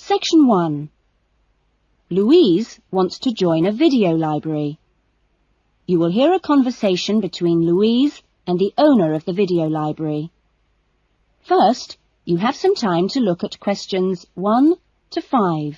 Section 1. Louise wants to join a video library. You will hear a conversation between Louise and the owner of the video library. First, you have some time to look at questions 1 to 5.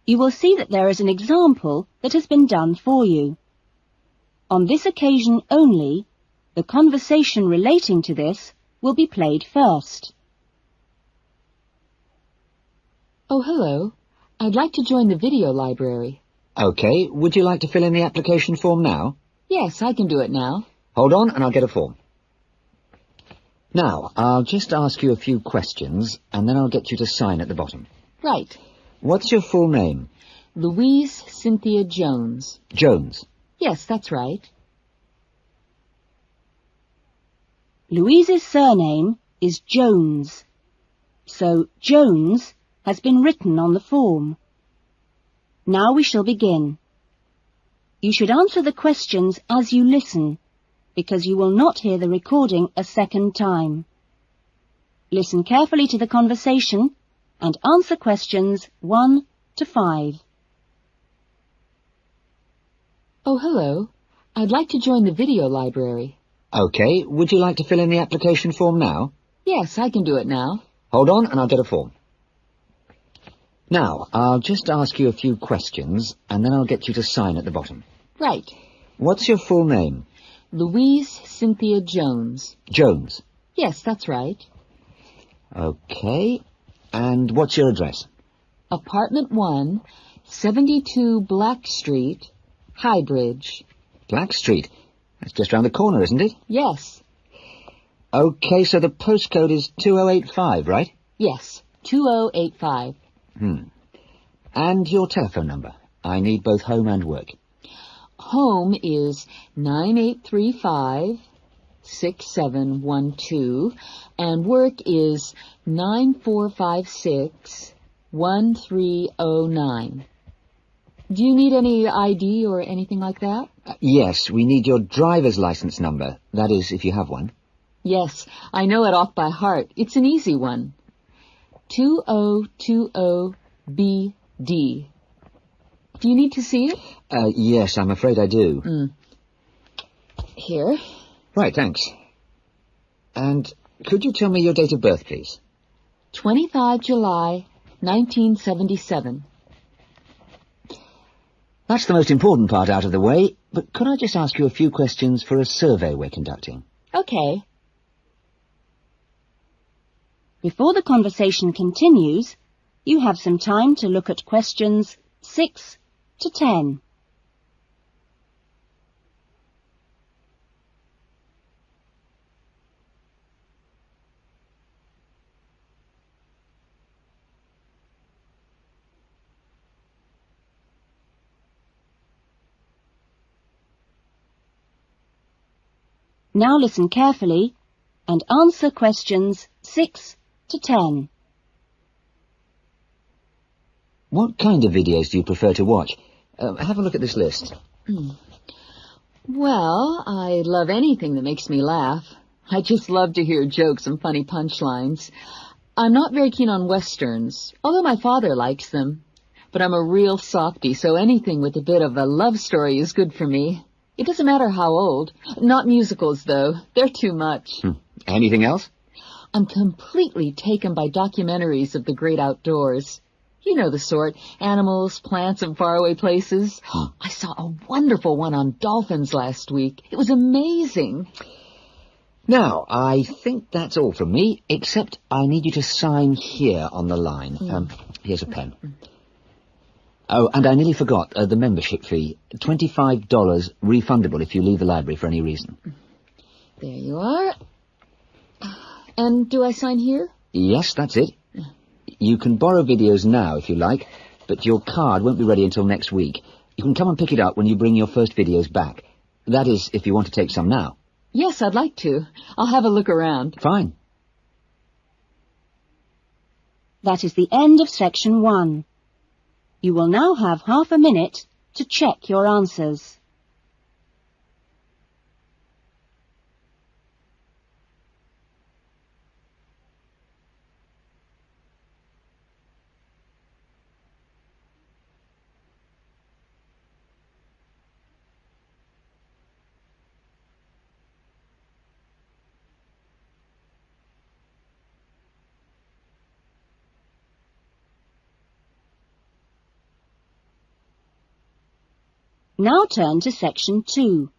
You will see that there is an example that has been done for you. On this occasion only, the conversation relating to this will be played first. Oh, hello. I'd like to join the video library. OK, would you like to fill in the application form now? Yes, I can do it now. Hold on and I'll get a form. Now, I'll just ask you a few questions and then I'll get you to sign at the bottom. Right. What's your full name? Louise Cynthia Jones. Jones. Yes, that's right. Louise's surname is Jones, so Jones has been written on the form. Now we shall begin. You should answer the questions as you listen, because you will not hear the recording a second time. Listen carefully to the conversation and answer questions 1 to 5. Oh, hello. I'd like to join the video library. OK, would you like to fill in the application form now? Yes, I can do it now. Hold on and I'll get a form. Now, I'll just ask you a few questions and then I'll get you to sign at the bottom. Right. What's your full name? Louise Cynthia Jones. Jones. Yes, that's right. OK. And what's your address? Apartment 1, 72 Black Street, Highbridge. Black Street. That's just round the corner, isn't it? Yes. OK, so the postcode is 2085, right? Yes, 2085. And your telephone number. I need both home and work. Home is 9835-6712, and work is 9456-1309. Do you need any ID or anything like that? Yes, we need your driver's license number. That is, if you have one. Yes, I know it off by heart. It's an easy one. 2020BD. Do you need to see it? Yes, I'm afraid I do. Here. Right, thanks. And could you tell me your date of birth, please? 25 July, 1977. That's the most important part out of the way, but could I just ask you a few questions for a survey we're conducting? Okay. Before the conversation continues, you have some time to look at questions 6 to 10. Now listen carefully and answer questions 6 to 10. What kind of videos do you prefer to watch? Have a look at this list. Well, I love anything that makes me laugh. I just love to hear jokes and funny punchlines. I'm not very keen on westerns, although my father likes them. But I'm a real softie, so anything with a bit of a love story is good for me. It doesn't matter how old. Not musicals, though. They're too much. Anything else? I'm completely taken by documentaries of the great outdoors. You know the sort. Animals, plants, and faraway places. I saw a wonderful one on dolphins last week. It was amazing. Now, I think that's all from me, except I need you to sign here on the line. Here's a pen. Oh, and I nearly forgot the membership fee. $25 refundable if you leave the library for any reason. There you are. And do I sign here? Yes, that's it. You can borrow videos now if you like, but your card won't be ready until next week. You can come and pick it up when you bring your first videos back. That is, if you want to take some now. Yes, I'd like to. I'll have a look around. Fine. That is the end of section 1. You will now have half a minute to check your answers. Now turn to section 2.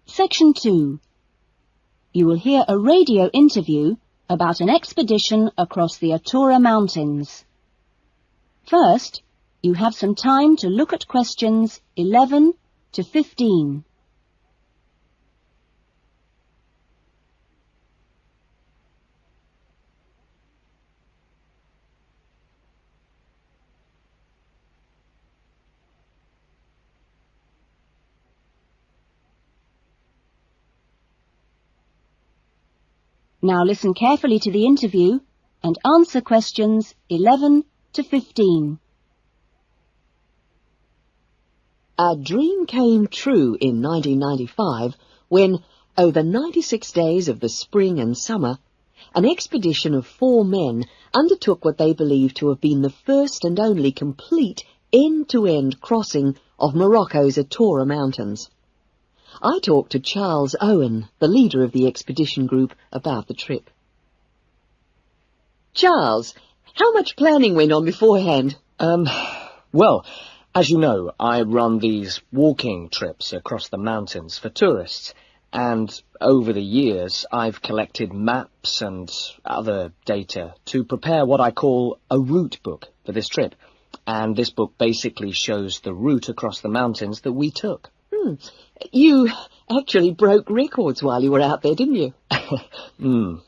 Section 2. You will hear a radio interview about an expedition across the Atura Mountains. First, you have some time to look at questions 11 to 15. Now listen carefully to the interview and answer questions 11 to 15. A dream came true in 1995 when, over 96 days of the spring and summer, an expedition of 4 men undertook what they believed to have been the first and only complete end-to-end crossing of Morocco's Atura Mountains. I talked to Charles Owen, the leader of the expedition group, about the trip. Charles, how much planning went on beforehand? Well, as you know, I run these walking trips across the mountains for tourists, and over the years I've collected maps and other data to prepare what I call a route book for this trip. And this book basically shows the route across the mountains that we took. You actually broke records while you were out there, didn't you?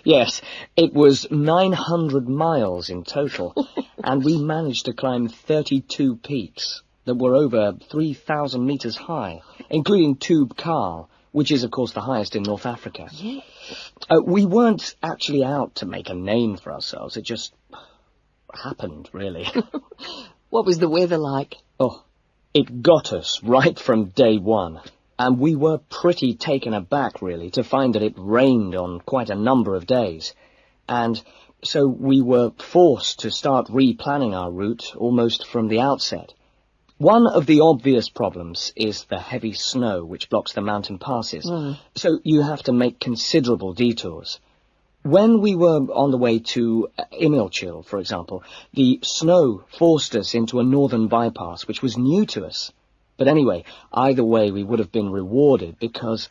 Yes, it was 900 miles in total, and we managed to climb 32 peaks that were over 3,000 metres high, including Tube Karl, which is, of course, the highest in North Africa. Yeah. We weren't actually out to make a name for ourselves. It just happened, really. What was the weather like? Oh, it got us right from day one, and we were pretty taken aback, really, to find that it rained on quite a number of days. And so we were forced to start replanning our route almost from the outset. One of the obvious problems is the heavy snow which blocks the mountain passes, so you have to make considerable detours. When we were on the way to Imilchil, for example, the snow forced us into a northern bypass, which was new to us. But anyway, either way, we would have been rewarded because,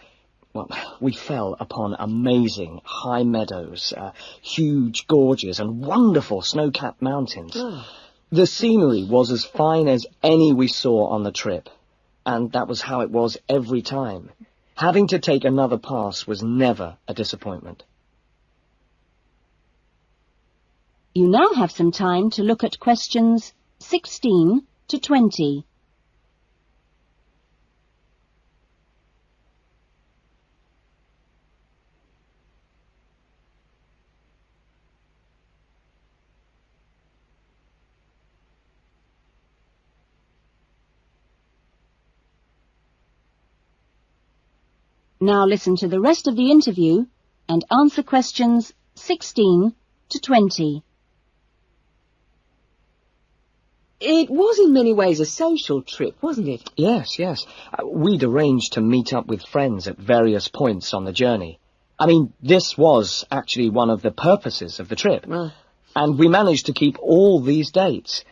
well, we fell upon amazing high meadows, huge gorges and wonderful snow-capped mountains. The scenery was as fine as any we saw on the trip, and that was how it was every time. Having to take another pass was never a disappointment. You now have some time to look at questions 16 to 20. Now listen to the rest of the interview and answer questions 16 to 20. It was in many ways a social trip, wasn't it? Yes. We'd arranged to meet up with friends at various points on the journey. I mean, this was actually one of the purposes of the trip. And we managed to keep all these dates,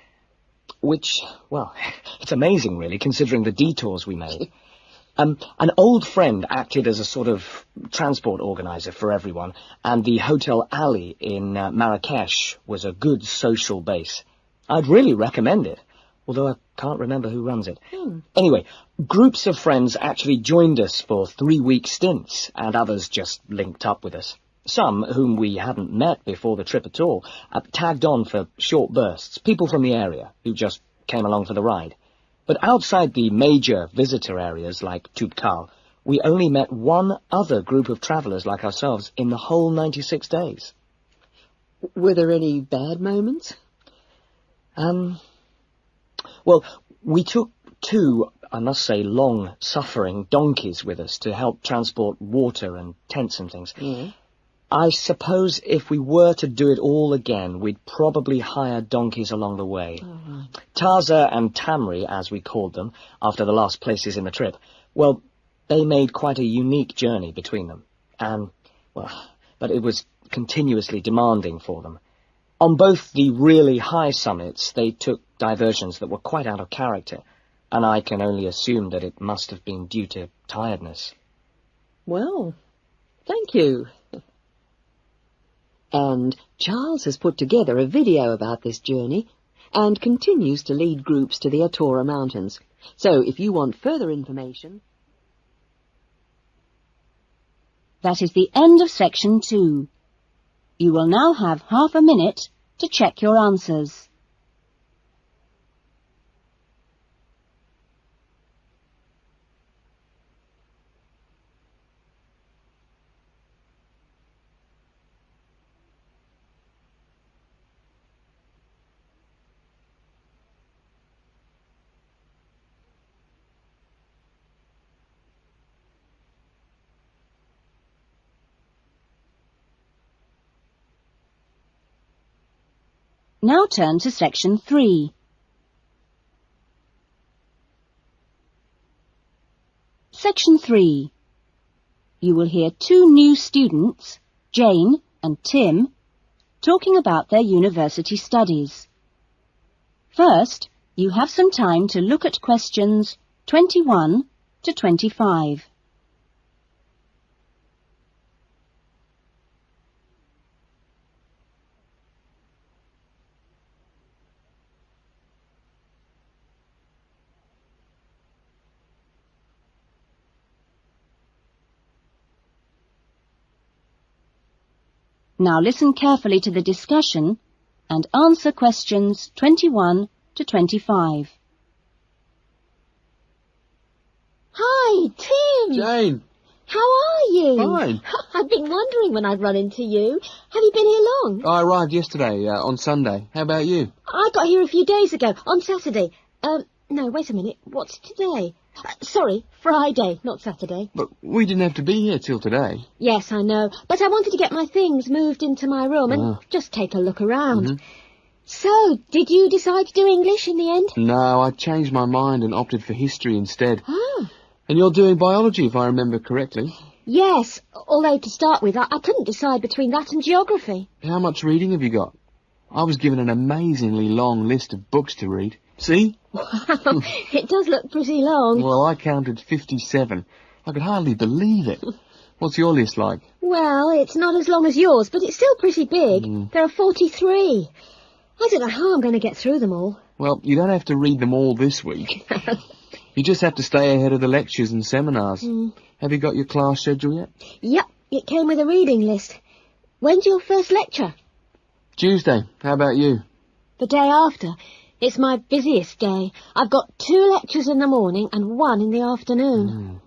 which, well, it's amazing, really, considering the detours we made. An old friend acted as a sort of transport organizer for everyone, and the Hotel Ali in Marrakesh was a good social base. I'd really recommend it, although I can't remember who runs it. Anyway, groups of friends actually joined us for 3-week stints, and others just linked up with us. Some, whom we hadn't met before the trip at all, tagged on for short bursts, people from the area who just came along for the ride. But outside the major visitor areas like Tube Karl, we only met one other group of travellers like ourselves in the whole 96 days. Were there any bad moments? Well, we took 2, I must say, long-suffering donkeys with us to help transport water and tents and things. Yeah. I suppose if we were to do it all again, we'd probably hire donkeys along the way. Oh, right. Taza and Tamri, as we called them, after the last places in the trip, well, they made quite a unique journey between them. But it was continuously demanding for them. On both the really high summits, they took diversions that were quite out of character, and I can only assume that it must have been due to tiredness. Well, thank you. And Charles has put together a video about this journey and continues to lead groups to the Atora Mountains. So if you want further information... That is the end of section 2. You will now have half a minute to check your answers. Now turn to section 3. Section 3. You will hear 2 new students, Jane and Tim, talking about their university studies. First, you have some time to look at questions 21 to 25. Now listen carefully to the discussion and answer questions 21 to 25. Hi, Tim. Jane. How are you? Fine. I've been wondering when I'd run into you. Have you been here long? I arrived yesterday, on Sunday. How about you? I got here a few days ago, on Saturday. No, wait a minute. What's today? Sorry, Friday, not Saturday. But we didn't have to be here till today. Yes, I know. But I wanted to get my things moved into my room and just take a look around. Mhm. So, did you decide to do English in the end? No, I changed my mind and opted for history instead. Ah. And you're doing biology, if I remember correctly. Yes, although to start with, I couldn't decide between that and geography. How much reading have you got? I was given an amazingly long list of books to read. See? Wow, it does look pretty long. Well, I counted 57. I could hardly believe it. What's your list like? Well, it's not as long as yours, but it's still pretty big. There are 43. I don't know how I'm going to get through them all. Well, you don't have to read them all this week. You just have to stay ahead of the lectures and seminars. Have you got your class schedule yet? Yep, it came with a reading list. When's your first lecture? Tuesday. How about you? The day after. It's my busiest day. I've got 2 lectures in the morning and 1 in the afternoon.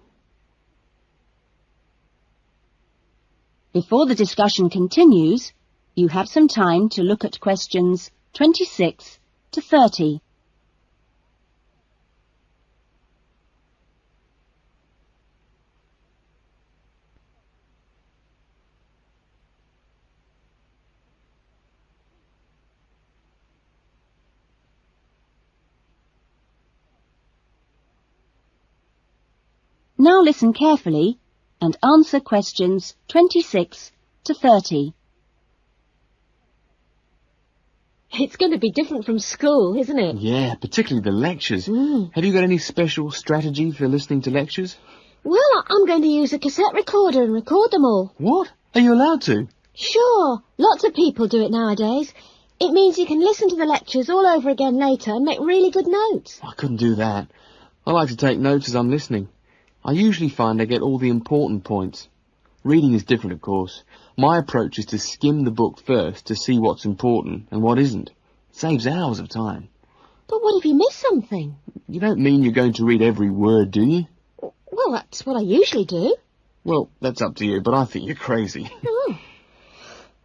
Before the discussion continues, you have some time to look at questions 26 to 30. Now listen carefully and answer questions 26 to 30. It's going to be different from school, isn't it? Yeah, particularly the lectures. Have you got any special strategy for listening to lectures? Well, I'm going to use a cassette recorder and record them all. What? Are you allowed to? Sure, lots of people do it nowadays. It means you can listen to the lectures all over again later and make really good notes. I couldn't do that. I like to take notes as I'm listening. I usually find I get all the important points. Reading is different, of course. My approach is to skim the book first to see what's important and what isn't. It saves hours of time. But what if you miss something? You don't mean you're going to read every word, do you? Well, that's what I usually do. Well, that's up to you, but I think you're crazy.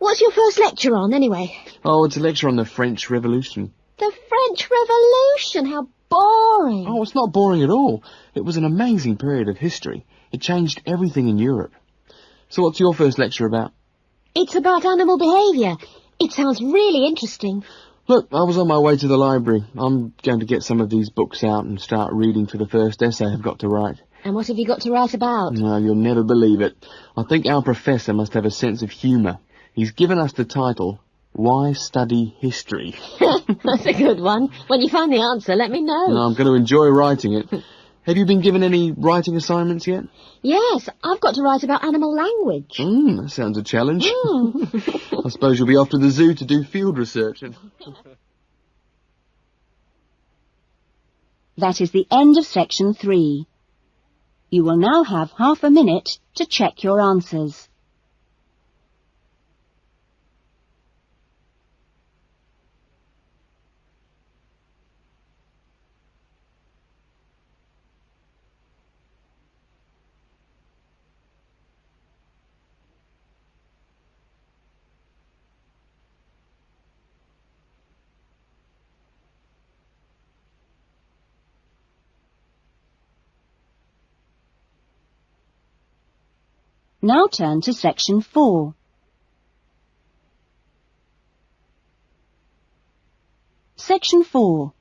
What's your first lecture on, anyway? Oh, it's a lecture on the French Revolution. The French Revolution? How boring. Oh, it's not boring at all. It was an amazing period of history. It changed everything in Europe. So what's your first lecture about? It's about animal behaviour. It sounds really interesting. Look, I was on my way to the library. I'm going to get some of these books out and start reading for the first essay I've got to write. And what have you got to write about? No, you'll never believe it. I think our professor must have a sense of humour. He's given us the title, Why Study History? That's a good one. When you find the answer, let me know. No, I'm going to enjoy writing it. Have you been given any writing assignments yet? Yes, I've got to write about animal language. That sounds a challenge. I suppose you'll be off to the zoo to do field research. That is the end of section 3. You will now have half a minute to check your answers. Now turn to section 4. Section 4.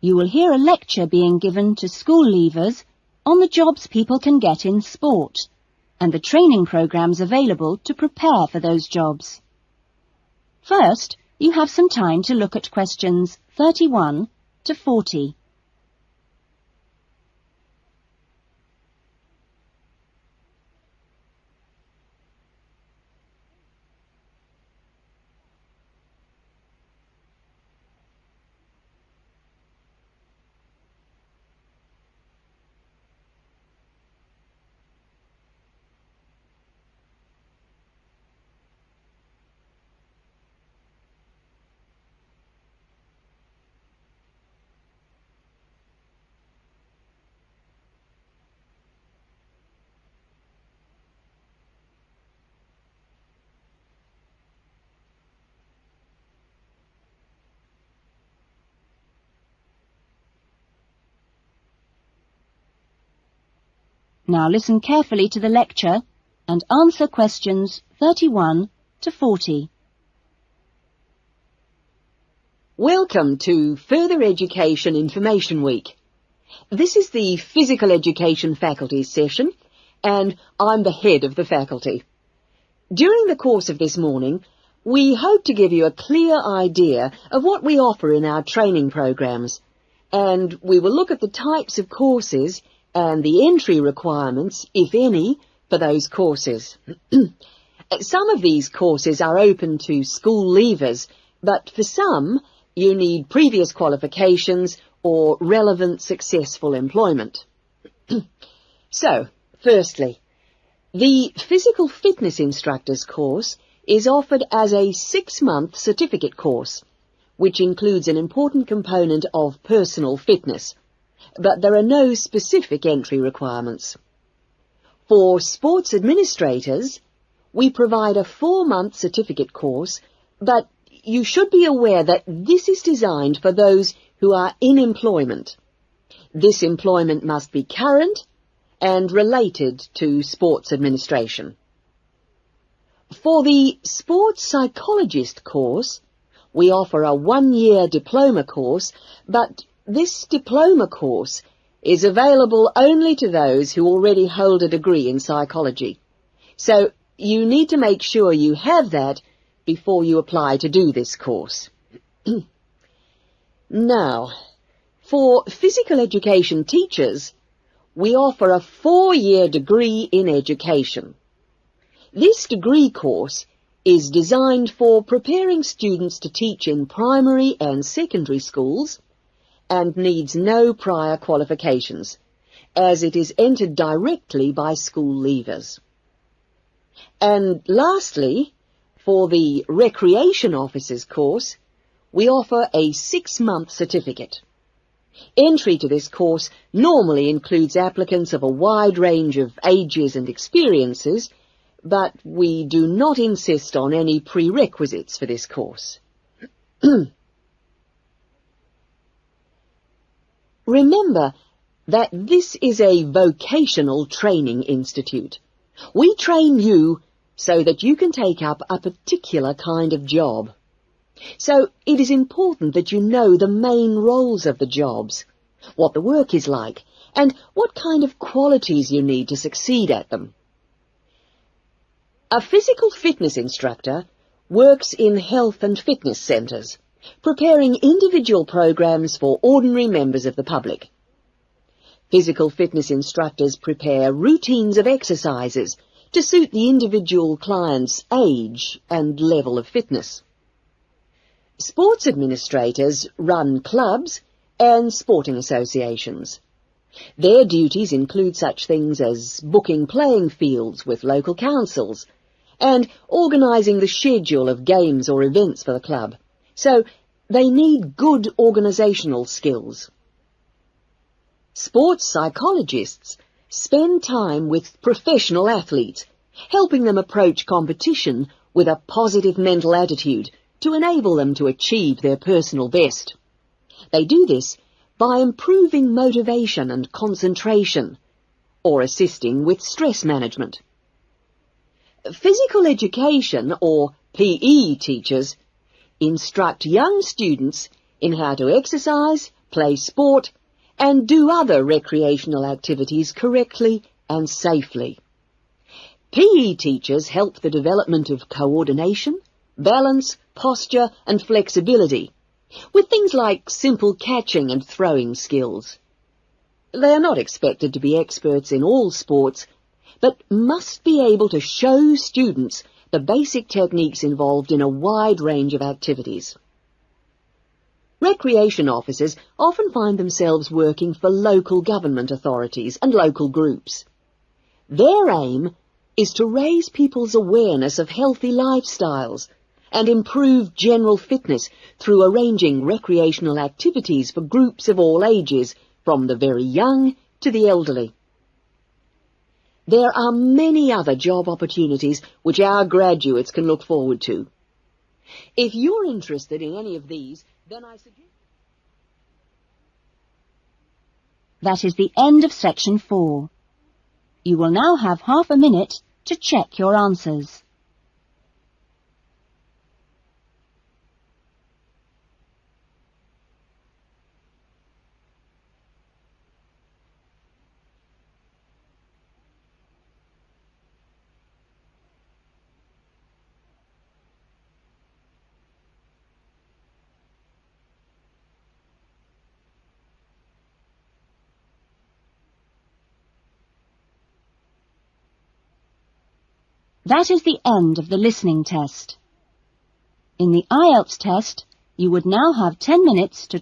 You will hear a lecture being given to school leavers on the jobs people can get in sport and the training programs available to prepare for those jobs. First, you have some time to look at questions 31 to 40. Now listen carefully to the lecture and answer questions 31 to 40. Welcome to Further Education Information Week. This is the Physical Education Faculty session, and I'm the head of the faculty. During the course of this morning, we hope to give you a clear idea of what we offer in our training programs, and we will look at the types of courses and the entry requirements, if any, for those courses. Some of these courses are open to school leavers, but for some, you need previous qualifications or relevant successful employment. So, firstly, the Physical Fitness Instructors course is offered as a 6-month certificate course, which includes an important component of personal fitness, but there are no specific entry requirements. For sports administrators, we provide a 4-month certificate course, but you should be aware that this is designed for those who are in employment. This employment must be current and related to sports administration. For the sports psychologist course, we offer a 1-year diploma course, but this diploma course is available only to those who already hold a degree in psychology. So you need to make sure you have that before you apply to do this course. Now, for physical education teachers, we offer a 4-year degree in education. This degree course is designed for preparing students to teach in primary and secondary schools and needs no prior qualifications, as it is entered directly by school leavers. And lastly, for the Recreation Officers course, we offer a 6-month certificate. Entry to this course normally includes applicants of a wide range of ages and experiences, but we do not insist on any prerequisites for this course. Remember that this is a vocational training institute. We train you so that you can take up a particular kind of job. So it is important that you know the main roles of the jobs, what the work is like, and what kind of qualities you need to succeed at them. A physical fitness instructor works in health and fitness centres, preparing individual programs for ordinary members of the public. Physical fitness instructors prepare routines of exercises to suit the individual client's age and level of fitness. Sports administrators run clubs and sporting associations. Their duties include such things as booking playing fields with local councils and organising the schedule of games or events for the club. So they need good organisational skills. Sports psychologists spend time with professional athletes, helping them approach competition with a positive mental attitude to enable them to achieve their personal best. They do this by improving motivation and concentration, or assisting with stress management. Physical education, or PE teachers, instruct young students in how to exercise, play sport, and do other recreational activities correctly and safely. PE teachers help the development of coordination, balance, posture and flexibility, with things like simple catching and throwing skills. They are not expected to be experts in all sports, but must be able to show students the basic techniques involved in a wide range of activities. Recreation officers often find themselves working for local government authorities and local groups. Their aim is to raise people's awareness of healthy lifestyles and improve general fitness through arranging recreational activities for groups of all ages, from the very young to the elderly. There are many other job opportunities which our graduates can look forward to. If you're interested in any of these, then I suggest... That is the end of section 4. You will now have half a minute to check your answers. That is the end of the listening test. In the IELTS test, you would now have 10 minutes to